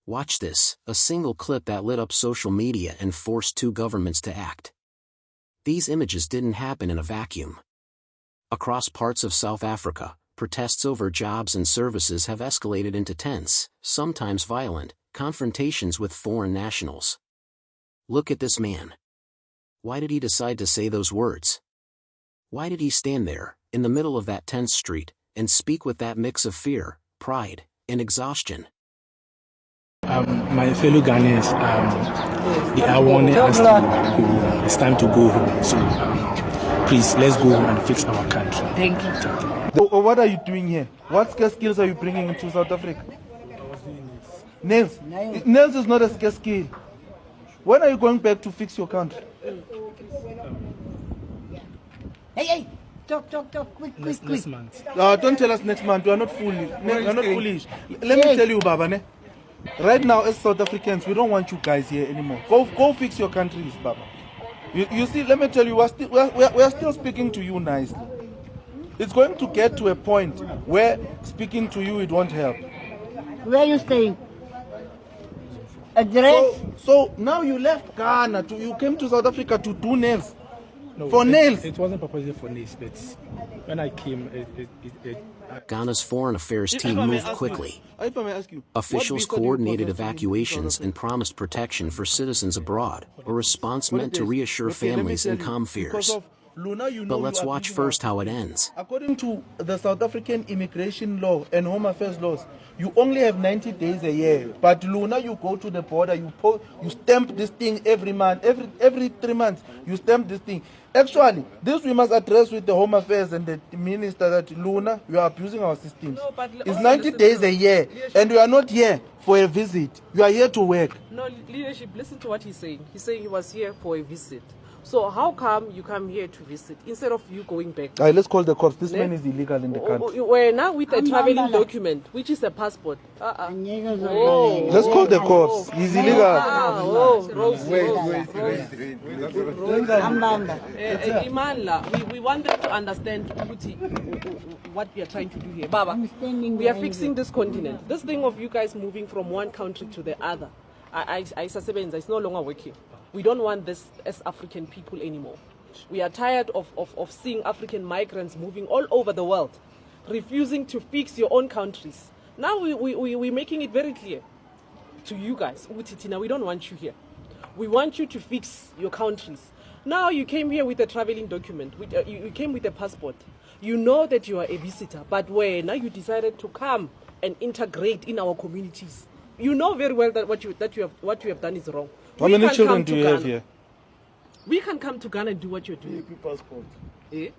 Watch this, a single clip that lit up social media and forced two governments to act. These images didn't happen in a vacuum. Across parts of South Africa, protests over jobs and services have escalated into tense, sometimes violent, confrontations with foreign nationals. Look at this man. Why did he decide to say those words? Why did he stand there, in the middle of that tense street, and speak with that mix of fear, pride, and exhaustion? My fellow Ghanaians, they are warning us to go. It's time to go home. So please, let's go home and fix our country. Thank you. What are you doing here? What skills are you bringing into South Africa? Nails. Nails is not a scarce skill. When are you going back to fix your country? Hey, talk, quick. Next month. Don't tell us next month. We are not foolish. We are not foolish. Let me tell you, Baba. Ne? Right now, as South Africans, we don't want you guys here anymore. Go fix your countries, Baba. You see, let me tell you, we are still speaking to you nicely. It's going to get to a point where speaking to you, it won't help. Where are you staying? Address? So now you left Ghana, you came to South Africa to do nails. No, for nails. It wasn't proposed for nails, but when I came, Ghana's foreign affairs team moved quickly. Officials coordinated evacuations and promised protection for citizens abroad, a response meant to reassure families and calm fears. But let's watch first how it ends. According to the South African immigration law and home affairs laws, you only have 90 days a year. But Luna, you go to the border, you stamp this thing every month, every 3 months, you stamp this thing. Actually, this we must address with the Home Affairs and the Minister that, Luna, you are abusing our systems. No, it's 90 days a year, and you are not here for a visit. You are here to work. No, leadership, listen to what he's saying. He's saying he was here for a visit. So how come you come here to visit instead of you going back? Let's call the cops. This man is illegal in the country. We're now with a traveling document, which is a passport. Let's call the cops. He's illegal. Imanla, we want them to understand what we are trying to do here. Baba, we are fixing this continent. This thing of you guys moving from one country to the other, it's no longer working. We don't want this as African people anymore. We are tired of seeing African migrants moving all over the world, refusing to fix your own countries. Now we're making it very clear to you guys, Utitina, we don't want you here. We want you to fix your countries. Now you came here with a traveling document. You came with a passport. You know that you are a visitor, but now you decided to come and integrate in our communities. You know very well that what you have done is wrong. How many children do you have here? We can come to Ghana and do what you're doing. Passport. Eh?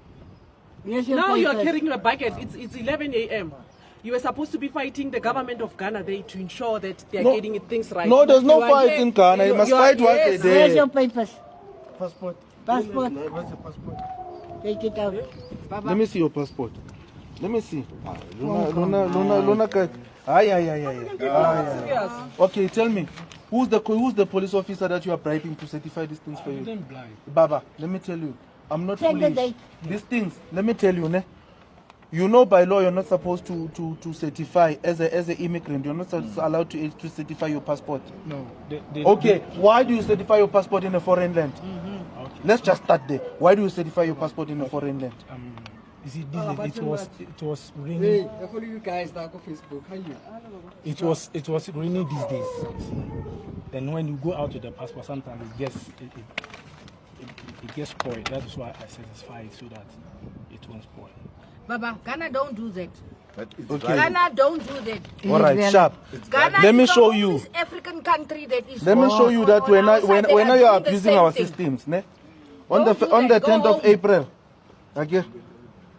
Now you are carrying a bucket. It's 11 a.m. You were supposed to be fighting the government of Ghana there to ensure that they are getting things right. No, there's no fight in Ghana. You must fight what they do. Where's your papers? Passport. Passport. Where's the passport? Take it out. Let me see your passport. Let me see. Luna. Okay, tell me. Who's the police officer that you are bribing to certify these things for you? Baba, let me tell you, I'm not foolish. These things, let me tell you, ne? You know by law you're not supposed to certify as an immigrant. You're not allowed to certify your passport. No. Okay, why do you certify your passport in a foreign land? Okay. Let's just start there. Why do you certify your passport in a foreign land? You see, it was raining. I follow you guys now on Facebook. How you? It was raining these days. Then when you go out with the passport, sometimes it gets spoiled. That is why I satisfy it so that it won't spoil. Baba, Ghana don't do that. Okay. Ghana don't do that. All right, sharp. Ghana Let me is show the you. only African country that is. Let me show you that when you are abusing our systems, ne? On the 10th of April, okay,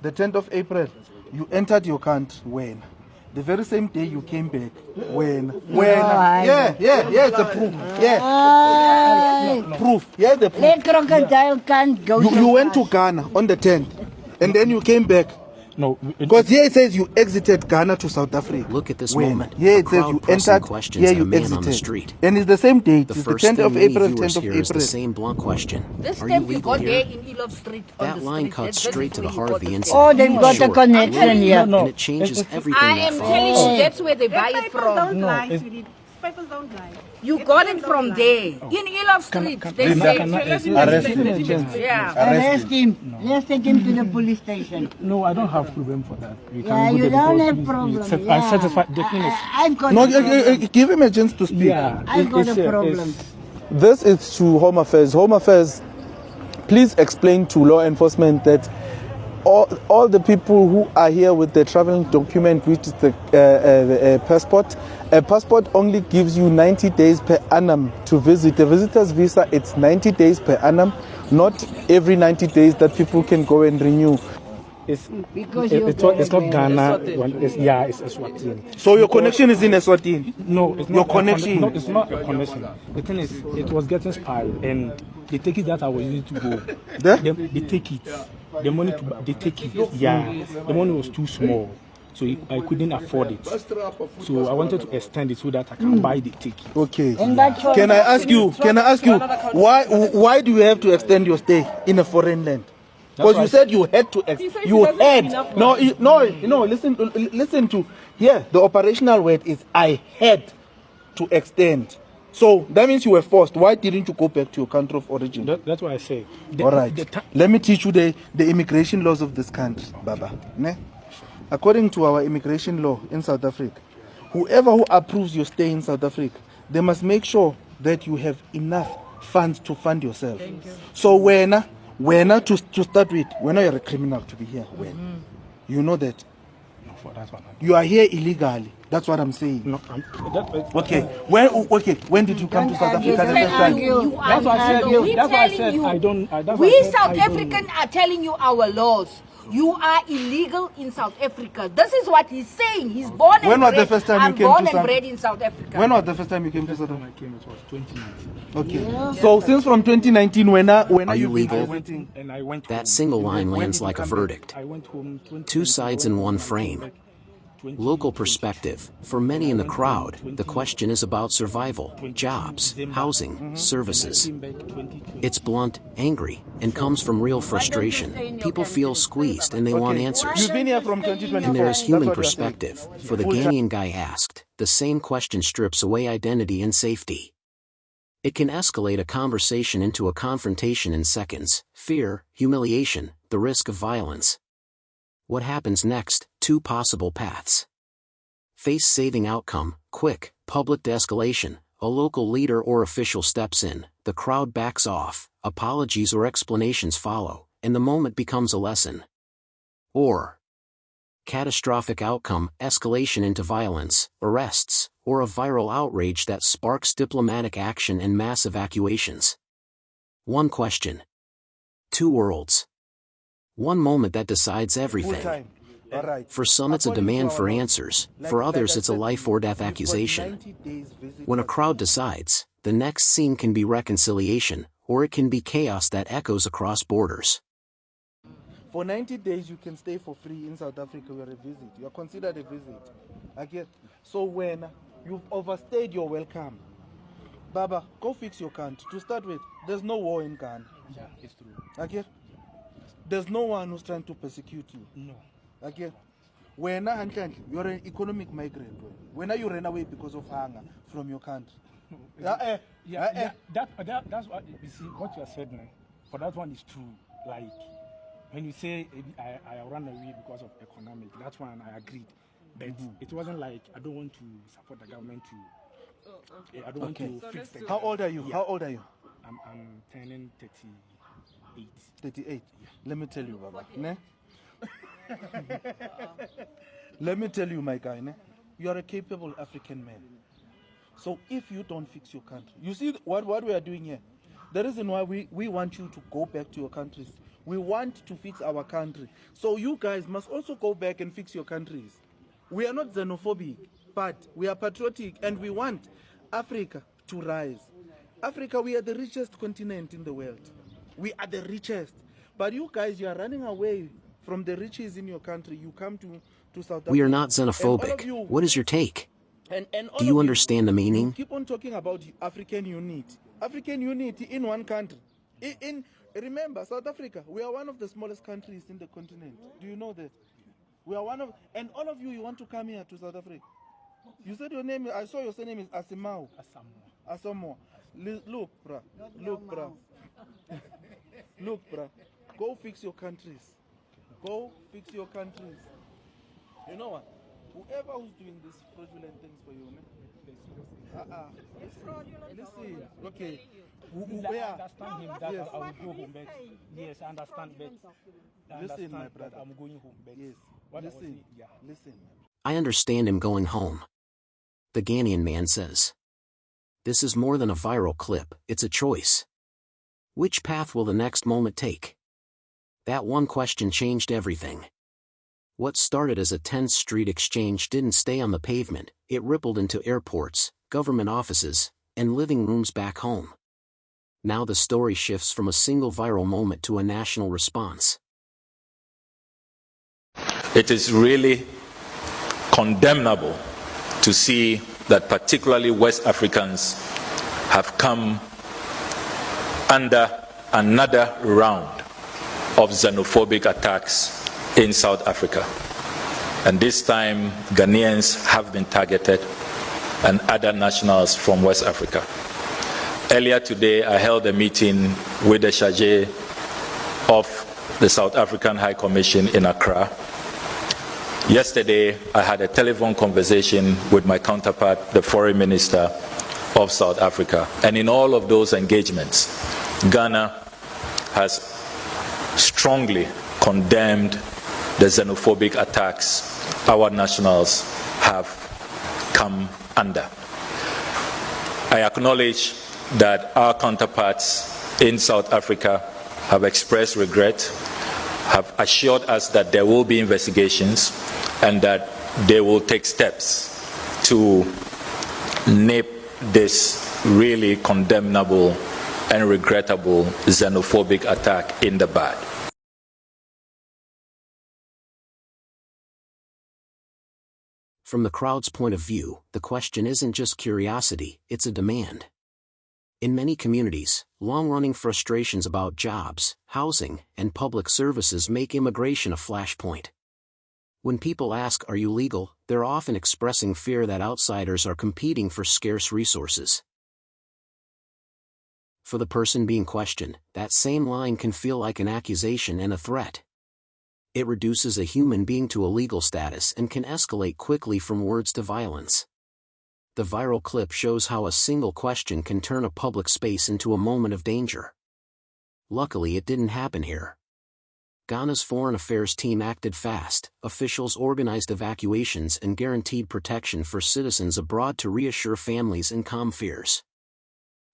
the 10th of April, you entered your country when? The very same day you came back. When? Yeah, it's a proof. Yeah. Proof. Yeah, the proof. That crocodile can't go. You went to Ghana on the 10th, and then you came back. No, because here it says you exited Ghana to South Africa. Look at this moment. Here it says you entered. Here you exited. And it's the same date. It's the 10th of April. 10th of April. Is the same blunt question. This Are you time we legal got here? there in Elov Street. That line cuts straight to the heart of the incident. Oh, they've got a connection here. And it changes everything I that am follows. telling you, that's where they buy it from. No, papers don't lie. You got it from there. In Elop Street. They Linda, say, can I- Let him Arrest explain, him. let him explain. yeah. Arrest him. Let's take him to the police station. No, I don't have problem for that. We can Yeah, go you there don't because have we- problem. I Yeah. satisfy the thing is. I've got No, a problem. give him a chance to speak. Yeah, I've got it's, a problem. This is to Home Affairs. Home Affairs, please explain to law enforcement that all the people who are here with the traveling document, which is the passport, a passport only gives you 90 days per annum to visit. The visitor's visa, it's 90 days per annum, not every 90 days that people can go and renew. It's, Because it's not Ghana. It's Eswatini. So your connection is in Eswatini? No, it's not Your a connection? No, it's not a connection. The thing is, it was getting spied, and the ticket that I was using to go, There? they take it. The money they take it. Yeah, the money was too small, so I couldn't afford it. So I wanted to extend it so that I can buy the ticket. Okay. And that's what Can I ask you, why do you have to extend your stay in a foreign land? Because you said you had to, He says you he doesn't had. have enough No, listen to, here, the operational word is I had to extend. So that means you were forced. Why didn't you go back to your country of origin? That's what I say. All right. Let me teach you the immigration laws of this country, Baba. Ne? According to our immigration law in South Africa, whoever who approves your stay in South Africa, they must make sure that you have enough funds to fund yourself. So when to start with, when you're a criminal to be here, when you know that No, for that one. you are here illegally. That's what I'm saying. No, Okay. When did you come to South Africa the first time? You That's what I said. we That's what I telling said. you. I don't. That's what We I said, South I don't- African are telling you our laws. You are illegal in South Africa. This is what he's saying. He's born and When was bred. the first time you I'm came born to and South- bred in South Africa. When was the first time you came to South When Africa? I came, it was 2019. Okay. So since from 2019, when are you you legal? waiting? And I went That home. single line When lands did you like a come back? verdict. I went home 20, Two sides in one frame. Local perspective. For many in the crowd, the question is about survival, jobs, housing, services. It's blunt, angry, and comes from real frustration. People feel squeezed and they want answers. You've been here from 2024. And there is That's human what you're saying. perspective. For the Ghanaian guy asked, the same question strips away identity and safety. It can escalate a conversation into a confrontation in seconds. Fear, humiliation, the risk of violence. What happens next? Two possible paths. Face-saving outcome, quick, public de-escalation. A local leader or official steps in, the crowd backs off, apologies or explanations follow, and the moment becomes a lesson. Or catastrophic outcome, escalation into violence, arrests, or a viral outrage that sparks diplomatic action and mass evacuations. One question. Two worlds. One moment that decides Full everything. time. All right. For some it's a According to demand our for law, answers, like- for like others I it's a said, life or death you've got accusation. 90 days visit When a us. crowd decides, the next scene can be reconciliation, or it can be chaos that echoes across borders. For 90 days, you can stay for free in South Africa. You're a visit. You're considered a visit. Okay? So when you've overstayed your welcome, Baba, go fix your country. To start with, there's no war in Ghana. Yeah, it's true. Okay? There's no one who's trying to persecute you. No. Okay? When you're an economic migrant. When you ran away because of hunger from your country. That's what you see. What you have said, man. For that one is true. Like when you say I ran away because of economic, that's one I agreed. But it wasn't like I don't want to support the government to. I don't want to fix the. How old are you? Yeah. How old are you? I'm turning 38. 38. Let me tell you, Baba. Ne? Let me tell you, my guy. Ne? You are a capable African man. So if you don't fix your country, you see what we are doing here. The reason why we want you to go back to your countries. We want to fix our country. So you guys must also go back and fix your countries. We are not xenophobic, but we are patriotic and we want Africa to rise. Africa, we are the richest continent in the world. We are the richest. But you guys, you are running away from the riches in your country. You come to South Africa. We are not And all of xenophobic. you- What is your take? and all Do of you understand the you meaning? keep on talking about African unity. African unity in one country. Remember, South Africa, we are one of the smallest countries in the continent. Do you know that? We are one of, and all of you want to come here to South Africa. You said your name, I saw your surname is Asamoah. Asamoah. Asamoah. Look, bruh. Look, bruh. Look, bruh. Go fix your countries. Go fix your countries. You know what? Whoever who's doing these fraudulent things for you, listen. Okay. I understand him that Yes. I will go home, but yes, I understand, but I Listen, understand my that brother. I'm going home, but Yes. what I was Listen. saying, yeah. Listen. I understand him going home. The Ghanaian man says. This is more than a viral clip, it's a choice. Which path will the next moment take? That one question changed everything. What started as a tense street exchange didn't stay on the pavement, it rippled into airports, government offices, and living rooms back home. Now the story shifts from a single viral moment to a national response. It is really condemnable to see that particularly West Africans have come under another round of xenophobic attacks in South Africa. And this time, Ghanaians have been targeted and other nationals from West Africa. Earlier today, I held a meeting with the Chargé of the South African High Commission in Accra. Yesterday, I had a telephone conversation with my counterpart, the Foreign Minister of South Africa. And in all of those engagements, Ghana has strongly condemned the xenophobic attacks our nationals have come under. I acknowledge that our counterparts in South Africa have expressed regret, have assured us that there will be investigations and that they will take steps to nip this really condemnable and regrettable xenophobic attack in the bud. From the crowd's point of view, the question isn't just curiosity, it's a demand. In many communities, long-running frustrations about jobs, housing, and public services make immigration a flashpoint. When people ask, "Are you legal?" they're often expressing fear that outsiders are competing for scarce resources. For the person being questioned, that same line can feel like an accusation and a threat. It reduces a human being to a legal status and can escalate quickly from words to violence. The viral clip shows how a single question can turn a public space into a moment of danger. Luckily, it didn't happen here. Ghana's foreign affairs team acted fast, officials organized evacuations and guaranteed protection for citizens abroad to reassure families and calm fears.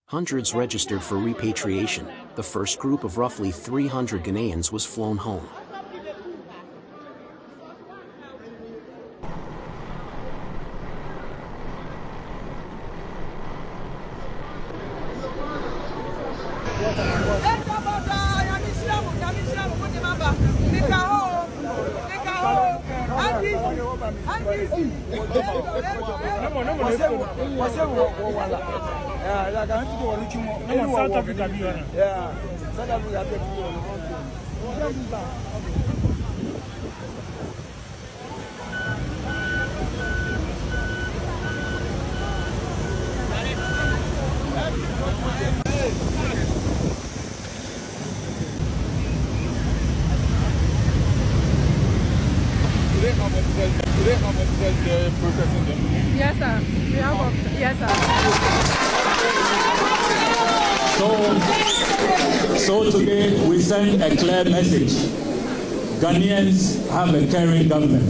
Hundreds registered for repatriation. The first group of roughly 300 Ghanaians was flown home. South Africa, processing them? Yes, sir. We have yes, sir. So today we send a clear message. Ghanaians have a caring government.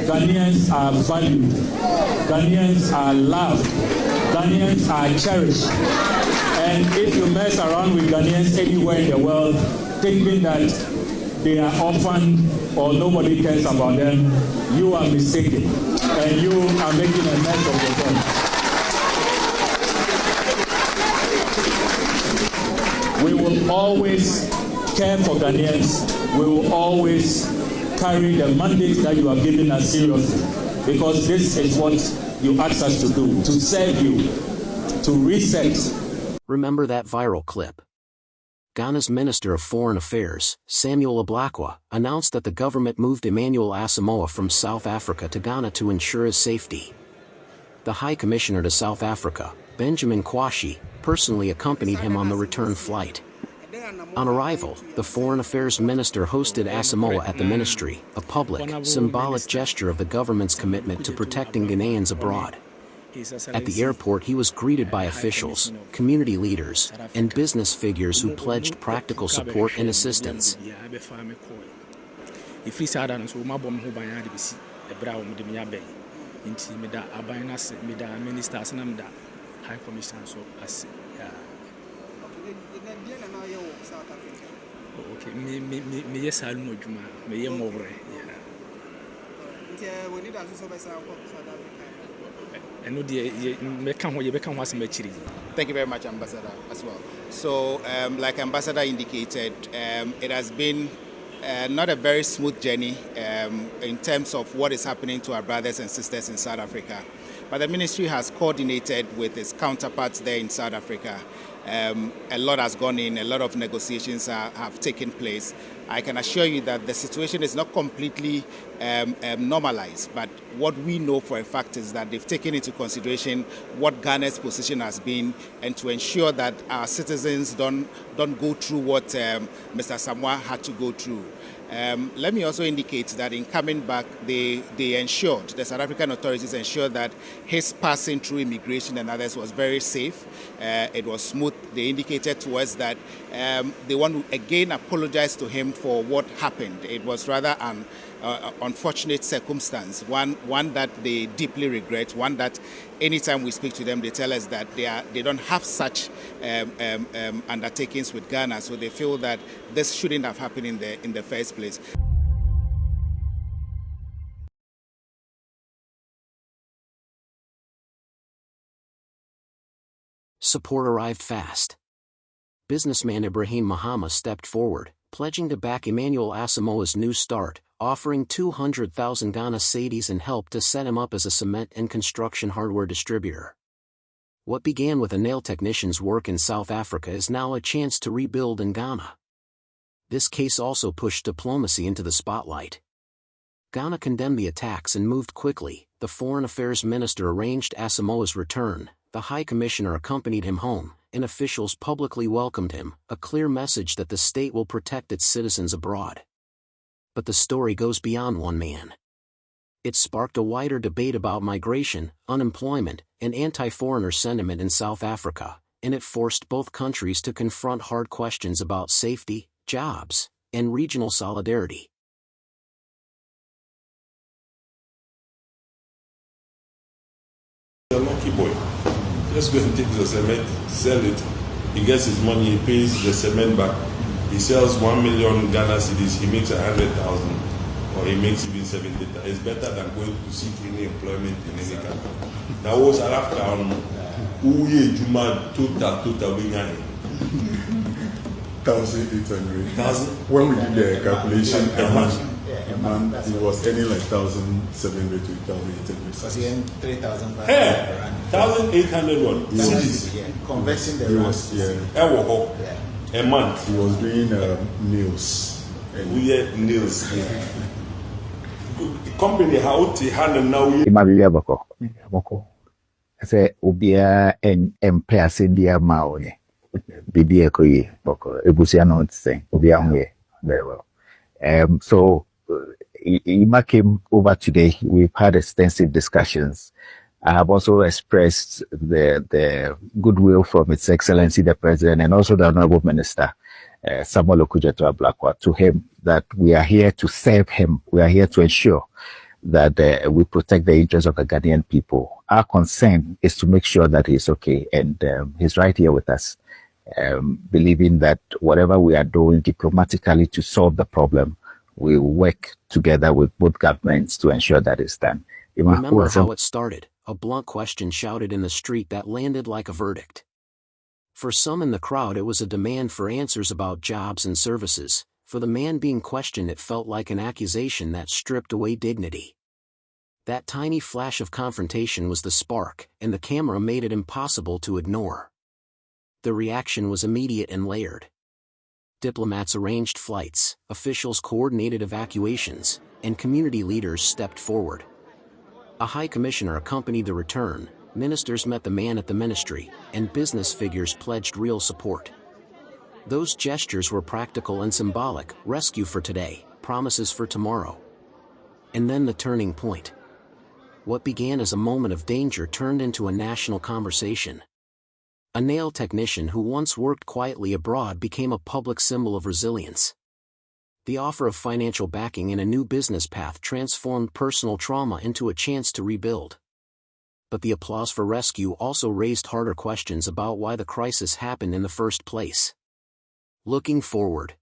Ghanaians are valued. Ghanaians are loved. Ghanaians are cherished. And if you mess around with Ghanaians anywhere in the world, thinking that they are orphaned or nobody cares about them, you are mistaken. And you are making a mess of yourself. We will always care for Ghanaians. We will always carry the mandate that you have given us seriously. Because this is what you asked us to do, to serve you, to reset. Remember that viral clip? Ghana's Minister of Foreign Affairs, Samuel Ablakwa, announced that the government moved Emmanuel Asamoah from South Africa to Ghana to ensure his safety. The High Commissioner to South Africa, Benjamin Kwashi, personally accompanied him on the return flight. On arrival, the Foreign Affairs Minister hosted Asamoah at the ministry, a public, symbolic gesture of the government's commitment to protecting Ghanaians abroad. At the airport, he was greeted by officials, community leaders, and business figures who pledged practical support and assistance. High Commissioner so as okay, me yes I know Juma, me more Thank you very much, Ambassador, as well. So, like Ambassador indicated, it has been not a very smooth journey in terms of what is happening to our brothers and sisters in South Africa. But the ministry has coordinated with its counterparts there in South Africa. A lot has gone in, a lot of negotiations have taken place. I can assure you that the situation is not completely normalized, but what we know for a fact is that they've taken into consideration what Ghana's position has been, and to ensure that our citizens don't go through what Mr. Asamoah had to go through. Let me also indicate that in coming back, they ensured, the South African authorities ensured that his passing through immigration and others was very safe. It was smooth. They indicated to us that they want to again apologize to him for what happened. It was rather an unfortunate circumstance, one that they deeply regret, one that anytime we speak to them, they tell us that they don't have such undertakings with Ghana, so they feel that this shouldn't have happened in the first place. Support arrived fast. Businessman Ibrahim Mahama stepped forward, pledging to back Emmanuel Asamoah's new start, offering 200,000 Ghana cedis and help to set him up as a cement and construction hardware distributor. What began with a nail technician's work in South Africa is now a chance to rebuild in Ghana. This case also pushed diplomacy into the spotlight. Ghana condemned the attacks and moved quickly. The Foreign Affairs Minister arranged Asamoah's return, the High Commissioner accompanied him home, and officials publicly welcomed him, a clear message that the state will protect its citizens abroad. But the story goes beyond one man. It sparked a wider debate about migration, unemployment, and anti-foreigner sentiment in South Africa, and it forced both countries to confront hard questions about safety, jobs, and regional solidarity. A lucky boy. Just go and take the cement, sell it. He gets his money, he pays the cement back. He sells 1 million Ghana cedis, he makes 100,000, or he makes even 70,000. It's better than going to seek any employment in any country. Now, what's Africa on? Uye Juma total being 1,800. When we did the calculation a month, it was earning like 1,700 to 1,800. Was he earning 3,500 per annum? 1,800 what? Conversing the rands. A month. He was doing nails. Nails. Company how to handle now. Imabili bako. Say ubia employer sendia maone. Bibi ekoyi bako. Ebusia not saying ubia onye very well. So Ima came over today. We've had extensive discussions. I have also expressed the goodwill from His Excellency the President and also the Honorable Minister, Samuel Okudzeto Ablakwa, to him that we are here to serve him. We are here to ensure that we protect the interests of the Ghanaian people. Our concern is to make sure that he's okay, and he's right here with us, believing that whatever we are doing diplomatically to solve the problem, we work together with both governments to ensure that it's done. Remember how it started, a blunt question shouted in the street that landed like a verdict. For some in the crowd it was a demand for answers about jobs and services. For the man being questioned it felt like an accusation that stripped away dignity. That tiny flash of confrontation was the spark, and the camera made it impossible to ignore. The reaction was immediate and layered. Diplomats arranged flights, officials coordinated evacuations, and community leaders stepped forward. A high commissioner accompanied the return, ministers met the man at the ministry, and business figures pledged real support. Those gestures were practical and symbolic: rescue for today, promises for tomorrow. And then the turning point. What began as a moment of danger turned into a national conversation. A nail technician who once worked quietly abroad became a public symbol of resilience. The offer of financial backing in a new business path transformed personal trauma into a chance to rebuild. But the applause for rescue also raised harder questions about why the crisis happened in the first place. Looking forward.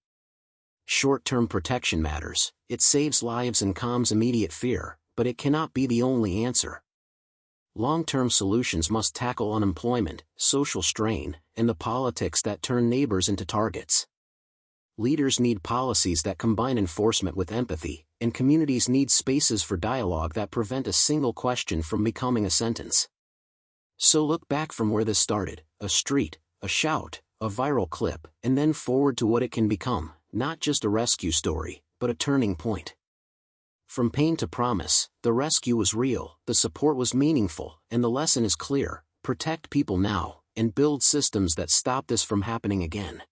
Short-term protection matters. It saves lives and calms immediate fear, but it cannot be the only answer. Long-term solutions must tackle unemployment, social strain, and the politics that turn neighbors into targets. Leaders need policies that combine enforcement with empathy, and communities need spaces for dialogue that prevent a single question from becoming a sentence. So look back from where this started: a street, a shout, a viral clip, and then forward to what it can become, not just a rescue story, but a turning point. From pain to promise, the rescue was real, the support was meaningful, and the lesson is clear: protect people now, and build systems that stop this from happening again.